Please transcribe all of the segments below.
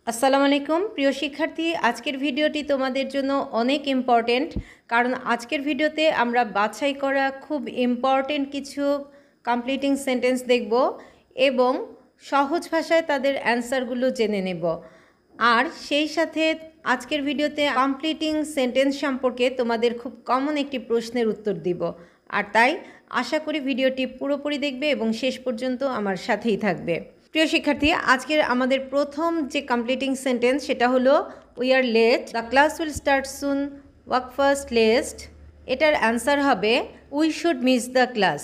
আসসালামু আলাইকুম প্রিয় শিক্ষার্থী, আজকের ভিডিওটি তোমাদের জন্য অনেক ইম্পর্টেন্ট। কারণ আজকের ভিডিওতে আমরা বাছাই করা খুব ইম্পর্টেন্ট কিছু কমপ্লিটিং সেন্টেন্স দেখব এবং সহজ ভাষায় তাদের অ্যান্সারগুলো জেনে নেব। আর সেই সাথে আজকের ভিডিওতে কমপ্লিটিং সেন্টেন্স সম্পর্কে তোমাদের খুব কমন একটি প্রশ্নের উত্তর দিব। আর তাই আশা করি ভিডিওটি পুরোপুরি দেখবে এবং শেষ পর্যন্ত আমার সাথেই থাকবে। প্রিয় শিক্ষার্থী, আজকের আমাদের প্রথম যে কমপ্লিটিং সেন্টেন্স সেটা হলো we are late, the class will start soon, walk fast lest. এটার অ্যান্সার হবে we should miss the class.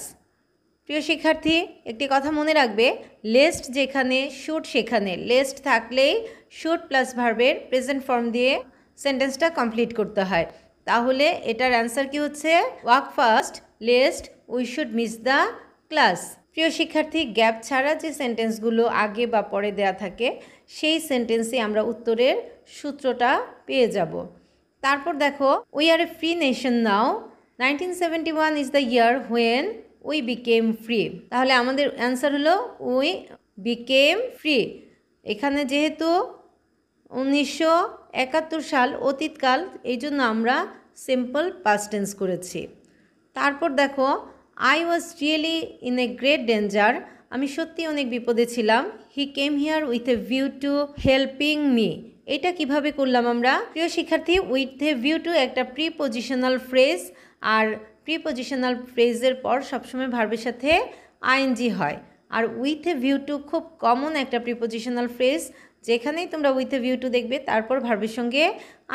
প্রিয় শিক্ষার্থী, একটি কথা মনে রাখবে, লেস্ট যেখানে শুড সেখানে লেস্ট থাকলেই শুড প্লাস ভার্বের প্রেজেন্ট ফর্ম দিয়ে সেন্টেন্সটা কমপ্লিট করতে হয়। তাহলে এটার অ্যান্সার কি হচ্ছে walk fast lest we should miss the class. প্রিয় শিক্ষার্থী, গ্যাপ ছাড়া যে সেন্টেন্সগুলো আগে বা পরে দেয়া থাকে সেই সেন্টেন্সে আমরা উত্তরের সূত্রটা পেয়ে যাব। তারপর দেখো, we are A free nation now, 1971 is the year when we became free. তাহলে আমাদের অ্যান্সার হলো উই বিকেম ফ্রি। এখানে যেহেতু 1971 সাল অতীতকাল, এই জন্য আমরা সিম্পল পাস্ট টেন্স করেছি। তারপর দেখো, I was really in a great danger, আমি সত্যি অনেক বিপদে ছিলাম। He came here with a view to helping me. এটা কিভাবে করলাম আমরা? প্রিয় শিক্ষার্থী, উইথ এ ভিউ টু একটা প্রিপজিশনাল ফ্রেজ, আর প্রিপজিশনাল ফ্রেজের পর সবসময় ভার্বের সাথে আইএনজি হয়। আর উইথ এ ভিউ টু খুব কমন একটা প্রিপজিশনাল ফ্রেজ, যেখানেই তোমরা উইথ এ ভিউ টু দেখবে তারপর ভার্বের সঙ্গে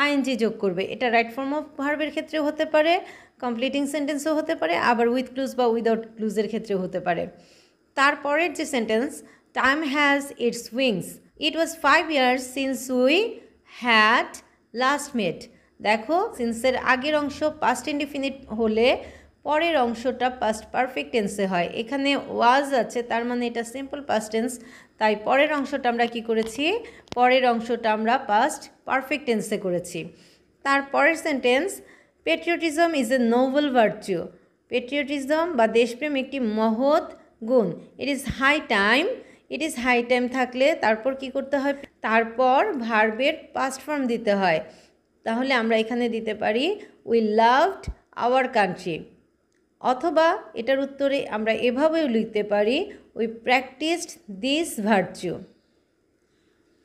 আইএনজি যোগ করবে। এটা রাইট ফর্ম অফ ভার্বের ক্ষেত্রেও হতে পারে, কমপ্লিটিং সেন্টেন্সও হতে পারে, আবার উইথ ক্লুজ বা উইদাউট ক্লুজের ক্ষেত্রেও হতে পারে। তারপরের যে sentence, time has its wings, it was 5 years since we had last met. দেখো, সিন্সের আগের অংশ পাস্ট ইনডিফিনিট হলে পরের অংশটা পাস্ট পারফেক্ট টেন্সে হয়। এখানে ওয়াজ আছে, তার মানে এটা সিম্পল পাস্ট টেন্স, তাই পরের অংশটা আমরা কি করেছি? পরের অংশটা আমরা পাস্ট পারফেক্ট টেন্সে করেছি। তারপরের sentence, patriotism is a noble virtue. Patriotism বা দেশপ্রেম একটি মহৎ গুণ। It is high time, it is high time থাকলে তারপর কি করতে হয়? তারপর ভার্বের পাস্ট ফর্ম দিতে হয়। তাহলে আমরা এখানে দিতে পারি উই লাভড আওয়ার কান্ট্রি, অথবা এটার উত্তরে আমরা এভাবেও লিখতে পারি উই প্র্যাকটিসড দিস ভার্চু।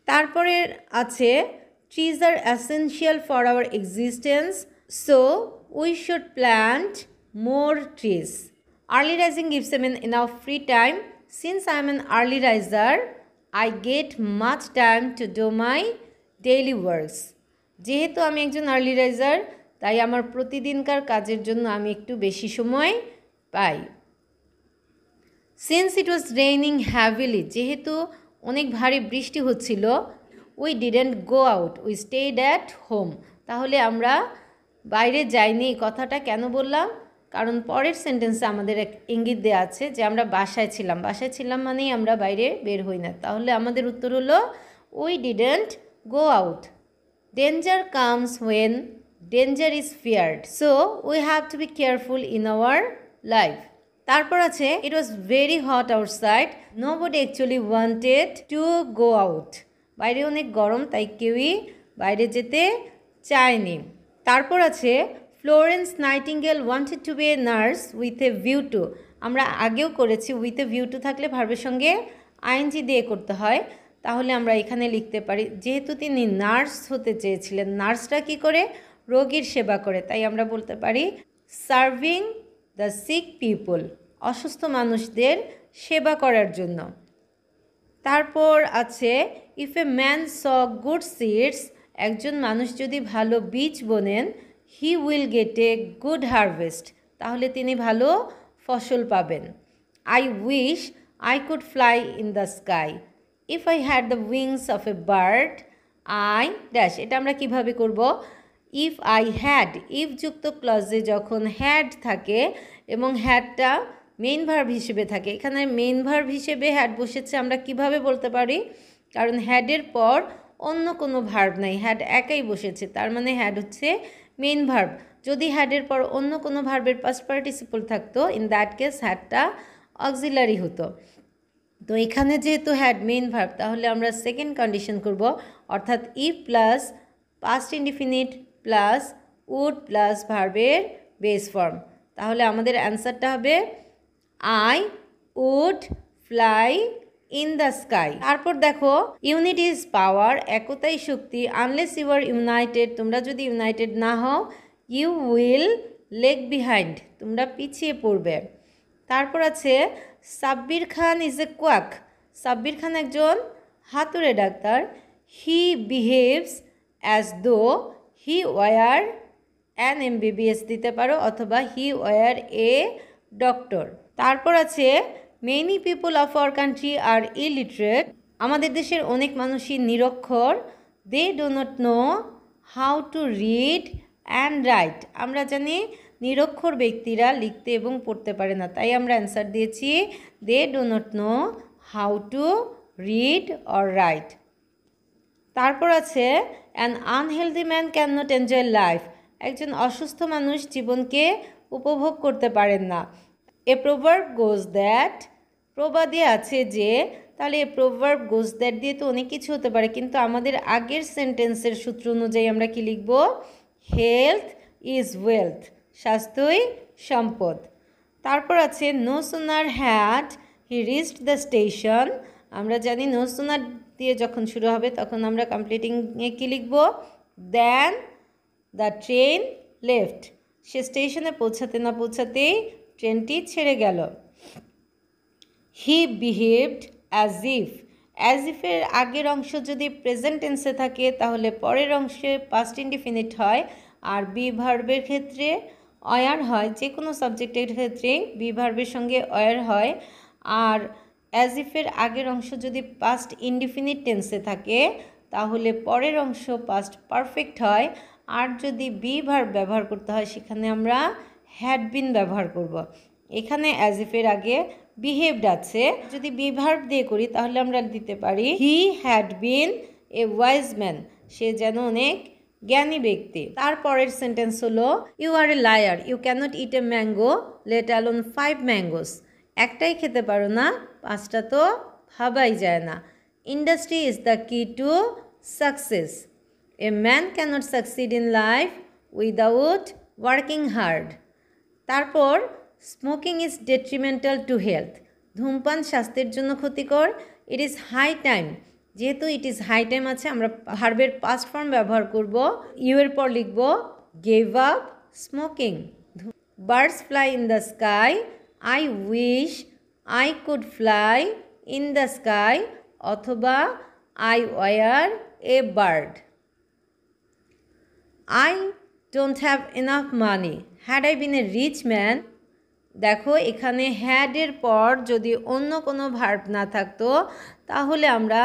তারপরে আছে trees are essential for our existence, so we should plant more trees. Early rising gives them enough free time, since I am an early riser I get much time to do my daily works. যেহেতু আমি একজন early raiser, তাই আমার প্রতিদিনকার কাজের জন্য আমি একটু বেশি সময় পাই। Since it was raining heavily, যেহেতু অনেক ভারী বৃষ্টি হচ্ছিল, we didn't go out, we stayed at home. তাহলে আমরা বাইরে যাইনি, কথাটা কেন বললাম? কারণ পরের সেন্টেন্সে আমাদের এক ইঙ্গিত দেওয়া আছে যে আমরা বাসায় ছিলাম। বাসায় ছিলাম মানেই আমরা বাইরে বের হই না। তাহলে আমাদের উত্তর হলো we didn't go out. Danger comes when danger is feared, so we have to be careful in our life. তারপর আছে it was very hot outside, nobody actually wanted to go out. বাইরে অনেক গরম, তাই কেউই বাইরে যেতে চায়নি। তারপর আছে Florence Nightingale wanted to be a nurse with a view to. আমরা আগেও করেছি, উইথ এ ভিউ টু থাকলে ভার্বের সঙ্গে আইএনজি দিয়ে করতে হয়। তাহলে আমরা এখানে লিখতে পারি যেহেতু তিনি নার্স হতে চেয়েছিলেন, নার্সরা কি করে? রোগীর সেবা করে, তাই আমরা বলতে পারি সার্ভিং দ্য সিক পিপল, অসুস্থ মানুষদের সেবা করার জন্য। তারপর আছে if a man sows good seeds, একজন মানুষ যদি ভালো বীজ বোনেন, he will get a good harvest, তাহলে তিনি ভালো ফসল পাবেন। I wish I could fly in the sky, if I had the wings of a bird I dash. এটা আমরা কিভাবে করব? ইফ আই হ্যাড, ইফ যুক্ত ক্লজে যখন হ্যাড থাকে এবং হ্যাডটা মেইন ভার্ব হিসেবে থাকে, এখানে মেইন ভার্ব হিসেবে হ্যাড বসেছে, আমরা কিভাবে বলতে পারি? কারণ হ্যাডের পর অন্য কোনো ভার্ব নাই, হ্যাড একাই বসেছে, তার মানে হ্যাড হচ্ছে মেইন ভার্ব। যদি হ্যাডের পর অন্য কোনো ভার্বের পাস্ট পার্টিসিপল থাকতো, ইন দ্যাট কেস হ্যাডটা অক্সিলারি হতো। তো এখানে যেহেতু হ্যাড মেইন ভার্ব, তাহলে আমরা সেকেন্ড কন্ডিশন করব, অর্থাৎ if plus past indefinite plus would plus ভার্বের বেস ফর্ম। তাহলে আমাদের অ্যান্সারটা হবে I would fly in the sky. তারপর দেখো ইউনিট ইজ পাওয়ার, একতাই শক্তি। আনলেস ইউ আর ইউনাইটেড, তোমরা যদি ইউনাইটেড না হও, ইউ উইল লেগ বিহাইন্ড, তোমরা পিছিয়ে পড়বে। তারপর আছে Sabbir Khan is a quack, Sabbir Khan একজন হাতুড়ে ডাক্তার। He behaves as though he war an MBBS দিতে পারো, অথবা হি ওয়ার এ ডক্টর। তারপর আছে many people of our country are illiterate, আমাদের দেশের অনেক মানুষই নিরক্ষর। They do not know how to read and write, আমরা জানি নিরক্ষর ব্যক্তিরা লিখতে এবং পড়তে পারে না, তাই আমরা অ্যান্সার দিয়েছি they do not know how to read or write. তারপর আছে an unhealthy man can not enjoy life, একজন অসুস্থ মানুষ জীবনকে উপভোগ করতে পারেন না। এ প্রোভার্ব গোজ দ্যাট, প্রবাদে আছে যে, তাহলে এ প্রোভার্ব গোজ দ্যাট দিয়ে তো অনেক কিছু হতে পারে, কিন্তু আমাদের আগের সেন্টেন্সের সূত্র অনুযায়ী আমরা কি লিখব? হেলথ ইজ ওয়েলথ, স্বাস্থ্যই সম্পদ। তারপর আছে no sooner had he reached the station, আমরা জানি নো সুনার দিয়ে যখন শুরু হবে তখন আমরা কমপ্লিটিংয়ে কী লিখব? দেন দ্য ট্রেন লেফট, সে স্টেশনে পৌঁছাতে না পৌঁছাতেই ট্রেনটি ছেড়ে গেল। He behaved as if, as ইফের আগের অংশ যদি প্রেজেন্ট টেন্সে থাকে তাহলে পরের অংশে পাস্ট ইনডিফিনিট হয়, আর বি ভার্বের ক্ষেত্রে অয়ার হয়, যে কোনো সাবজেক্টের ক্ষেত্রে বি ভার্বের সঙ্গে অয়ার হয়। আর অ্যাজ ইফের আগের অংশ যদি পাস্ট ইনডিফিনিট টেন্সে থাকে তাহলে পরের অংশ পাস্ট পারফেক্ট হয়, আর যদি বি ভার্ব ব্যবহার করতে হয় সেখানে আমরা হ্যাড বিন ব্যবহার করব। এখানে অ্যাজ ইফের আগে বিহেভড আছে, যদি বি ভার্ব দিয়ে করি তাহলে আমরা দিতে পারি he had been a wise man, সে যেন অনেক জ্ঞানী ব্যক্তি। তারপরের সেন্টেন্স হলো you are a liar you can't eat a mango let alone 5 mangoes, একটাই খেতে পারো না, 5টা তো ভাবাই যায় না। Industry is the key to success, a man can't succeed in life without working hard. তারপর smoking is detrimental to health, ধূমপান স্বাস্থ্যের জন্য ক্ষতিকর। ইট ইজ হাই টাইম, যেহেতু ইট ইজ হাই টাইম আছে আমরা ভার্বের পাস্ট ফর্ম ব্যবহার করব, ইউ এর পর লিখব gave up smoking. Birds fly in the sky, I wish I could fly in the sky, অথবা I were a bird. I don't have enough money had I been a rich man, দেখো এখানে হ্যাডের পর যদি অন্য কোনো verb না থাকতো তাহলে আমরা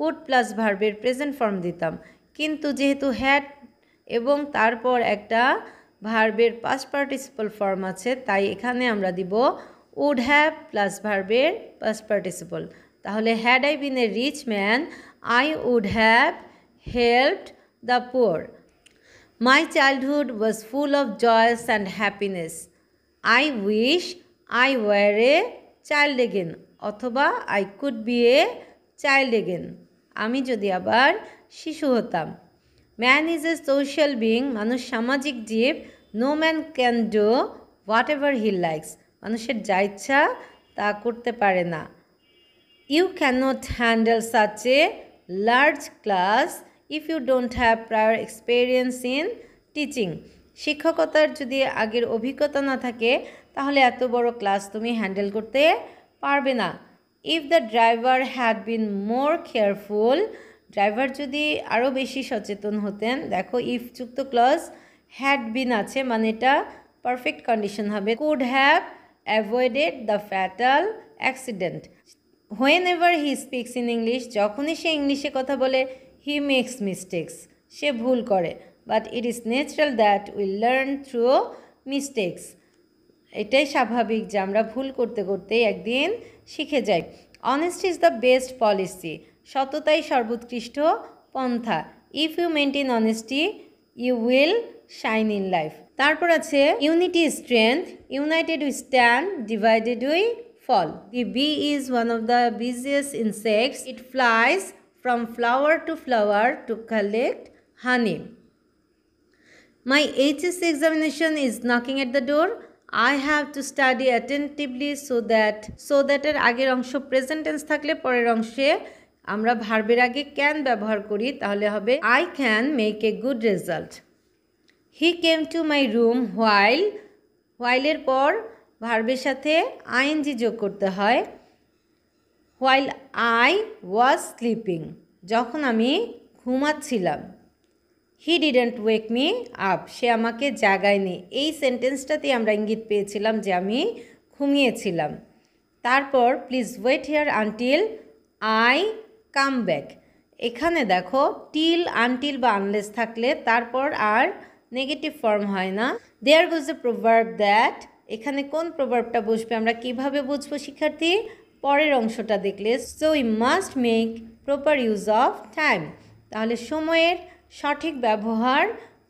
উড প্লাস ভার্বের প্রেজেন্ট ফর্ম দিতাম, কিন্তু যেহেতু হ্যাড এবং তারপর একটা ভার্বের পাস্ট পার্টিসিপল ফর্ম আছে তাই এখানে আমরা দিব উড হ্যাভ প্লাস ভার্বের পাস্ট পার্টিসিপল। তাহলে had I been a rich man I would have helped the poor. My childhood was full of joys and happiness, I wish I were a child again, অথবা I could be a child again, আমি যদি আবার শিশু হতাম। Man is a social being, মানুষ সামাজিক জীব। No man can do whatever he likes, মানুষের যা ইচ্ছা তা করতে পারে না। You can not handle such a large class if you don't have prior experience in teaching, শিক্ষকতার যদি আগের অভিজ্ঞতা না থাকে তাহলে এত বড় ক্লাস তুমি হ্যান্ডেল করতে পারবে না। If the driver had been more careful, driver যদি আরও বেশি সচেতন হতেন, দেখো ইফ যুক্ত ক্লজ হ্যাড বিন আছে মানে এটা পারফেক্ট কন্ডিশন হবে। Could have avoided the fatal accident. When ever he speaks in English, যখনই সে ইংলিশে কথা বলে হি মেক্স মিস্টেক্স, সে ভুল করে। But it is natural that we learn through mistakes, এটাই স্বাভাবিক যে আমরা ভুল করতে করতেই একদিন শিখে যাই। Honesty is the best policy, সততাই সর্বোৎকৃষ্ট পন্থা। If you maintain honesty you will shine in life. তারপর আছে unity strength, united we stand, divided we fall. The bee is one of the busiest insects. It flies from flower to flower to collect honey. My HSC examination is knocking at the door. I have to study attentively so that এর আগের অংশ present tense থাকলে পরের অংশে আমরা ভার্বের আগে can ব্যবহার করি, তাহলে হবে I can make a good result. He came to my room while এর পর ভার্বের সাথে ing যোগ করতে হয়। While I was sleeping, যখন আমি ঘুমাচ্ছিলাম। He didn't wake me up, সে আমাকে জাগায়নি। এই সেন্টেন্সটাতে আমরা ইঙ্গিত পেয়েছিলাম যে আমি ঘুমিয়েছিলাম। তারপর please wait here until I come back. এখানে দেখো টিল, আনটিল বা আনলেস থাকলে তারপর আর নেগেটিভ ফর্ম হয় না। দেয়ার গোজ এ প্রভার্ব দ্যাট, এখানে কোন প্রভার্বটা বসবে আমরা কিভাবে বুঝবো শিক্ষার্থী? পরের অংশটা দেখলে। So we must make proper use of time, তাহলে সময়ের সঠিক ব্যবহার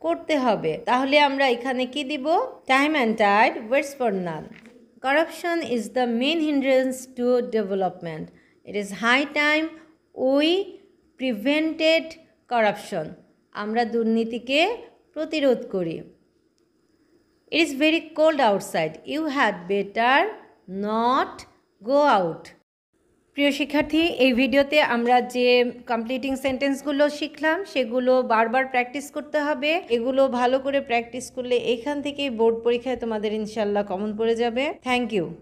করতে হবে। তাহলে আমরা এখানে কি দিব? Time and tide waits for none. Corruption is the main hindrance to development. It is high time we prevented corruption. আমরা দুর্নীতিকে প্রতিরোধ করি। It is very cold outside. You had better not go out. প্রিয় শিক্ষার্থী, এই ভিডিওতে আমরা যে completing সেন্টেন্সগুলো শিখলাম সেগুলো বারবার প্র্যাকটিস করতে হবে। এগুলো ভালো করে প্র্যাকটিস করলে এখান থেকেই বোর্ড পরীক্ষায় তোমাদের ইনশাল্লাহ কমন পড়ে যাবে। Thank you.